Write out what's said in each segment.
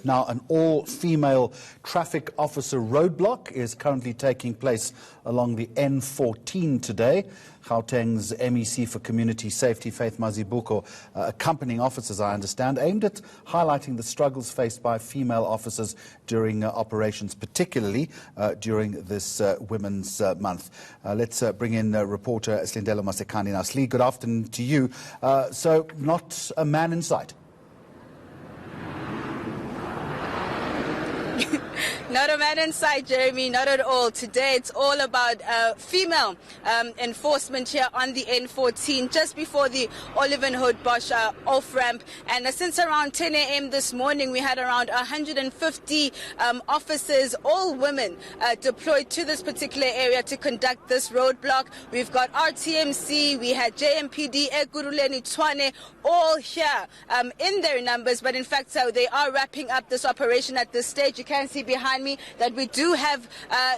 Now, an all-female traffic officer roadblock is currently taking place along the N14 today. Gauteng's MEC for Community Safety, Faith Mazibuko, accompanying officers, I understand, aimed at highlighting the struggles faced by female officers during operations, particularly during this Women's Month. Let's bring in reporter Slindelo Masekani. Now, Sli, good afternoon to you. So, not a man in sight? Not a man in sight, Jeremy, not at all. Today it's all about female enforcement here on the N14, just before the Oliver Hood Bosch off-ramp. And since around 10 a.m. this morning, we had around 150 officers, all women, deployed to this particular area to conduct this roadblock. We've got RTMC, we had JMPD, Ekurhuleni, Tshwane, all here in their numbers. But in fact, they are wrapping up this operation at this stage. You can see behind me that we do have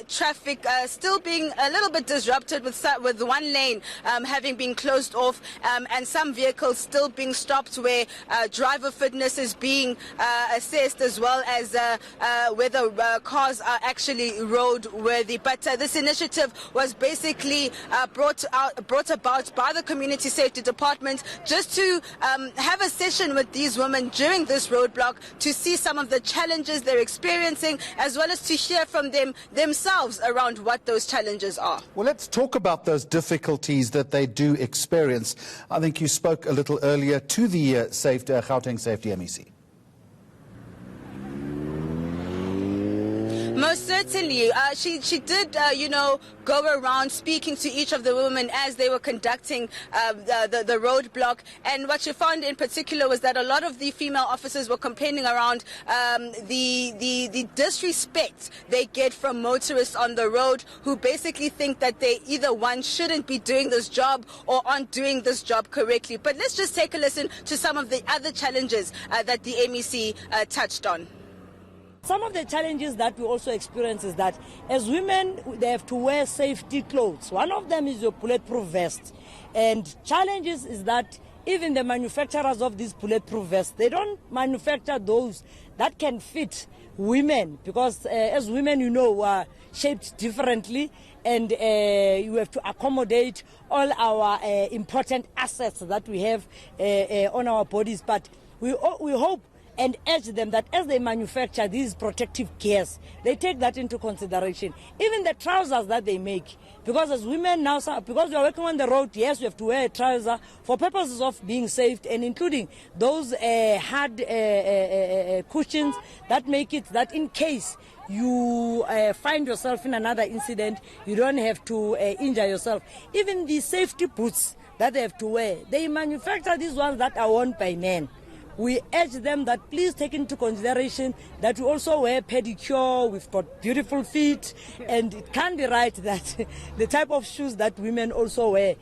traffic still being a little bit disrupted with one lane having been closed off and some vehicles still being stopped where driver fitness is being assessed, as well as whether cars are actually roadworthy. But this initiative was basically brought about by the Community Safety Department just to have a session with these women during this roadblock to see some of the challenges they're experiencing, as well as to hear from them themselves around what those challenges are. Well, let's talk about those difficulties that they do experience. I think you spoke a little earlier to the Gauteng Safety MEC. Most certainly. She did, go around speaking to each of the women as they were conducting the roadblock. And what she found in particular was that a lot of the female officers were complaining around the disrespect they get from motorists on the road, who basically think that they either, one, shouldn't be doing this job or aren't doing this job correctly. But let's just take a listen to some of the other challenges that the MEC touched on. Some of the challenges that we also experience is that as women, they have to wear safety clothes. One of them is your bulletproof vest. And challenges is that even the manufacturers of these bulletproof vests, they don't manufacture those that can fit women, because as women, we are shaped differently, and you have to accommodate all our important assets that we have on our bodies. But we hope and urge them that as they manufacture these protective gears, they take that into consideration. Even the trousers that they make, because as women now, because we are working on the road, yes, we have to wear a trouser for purposes of being safe, and including those hard cushions that make it that in case you find yourself in another incident, you don't have to injure yourself. Even the safety boots that they have to wear, they manufacture these ones that are worn by men. We urge them that please take into consideration that we also wear pedicure, we've got beautiful feet, and it can't be right that the type of shoes that women also wear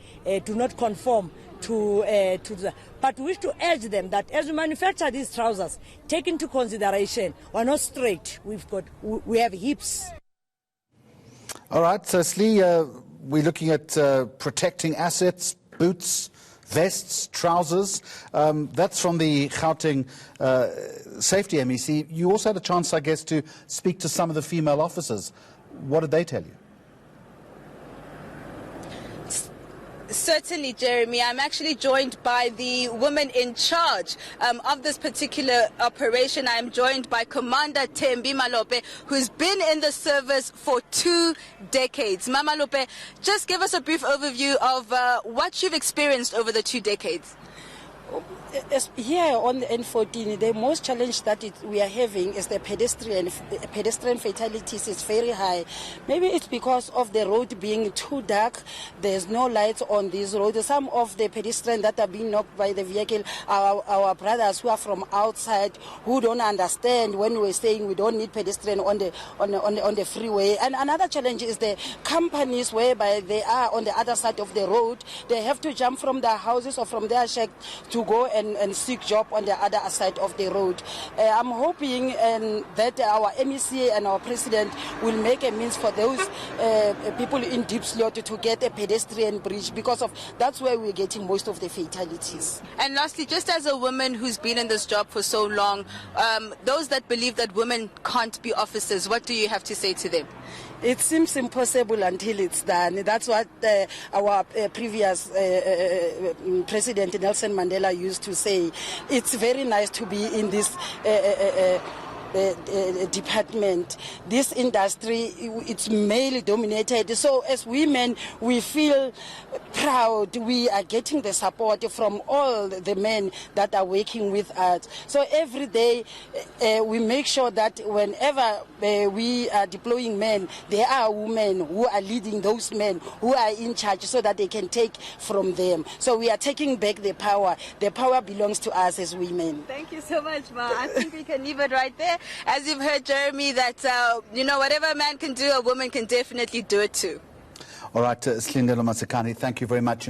do not conform to that. But we wish to urge them that as we manufacture these trousers, take into consideration we're not straight, we have hips. All right, so Sli, we're looking at protecting assets, boots, vests, trousers. That's from the Gauteng Safety MEC. You also had a chance, I guess, to speak to some of the female officers. What did they tell you? Certainly, Jeremy. I'm actually joined by the woman in charge of this particular operation. I'm joined by Commander Thembi Malope, who's been in the service for 2 decades. Mama Lope, just give us a brief overview of what you've experienced over the 2 decades. Here on the N14, the most challenge that we are having is the pedestrian fatalities is very high. Maybe it's because of the road being too dark. There's no lights on this road. Some of the pedestrians that are being knocked by the vehicle are our brothers who are from outside, who don't understand when we're saying we don't need pedestrian on the freeway. And another challenge is the companies whereby they are on the other side of the road. They have to jump from their houses or from their shack to go and seek job on the other side of the road. I'm hoping that our MEC and our president will make a means for those people in deep slot to get a pedestrian bridge, because of that's where we're getting most of the fatalities. And lastly, just as a woman who's been in this job for so long, those that believe that women can't be officers, what do you have to say to them? It seems impossible until it's done. That's what our previous President Nelson Mandela used to say. It's very nice to be in this department. This industry, it's male dominated. So as women, we feel proud. We are getting the support from all the men that are working with us. So every day we make sure that whenever we are deploying men, there are women who are leading those men, who are in charge, so that they can take from them. So we are taking back the power. The power belongs to us as women. Thank you so much, Ma. I think we can leave it right there. As you've heard, Jeremy, that, whatever a man can do, a woman can definitely do it too. All right, Slindelo Masekani, thank you very much.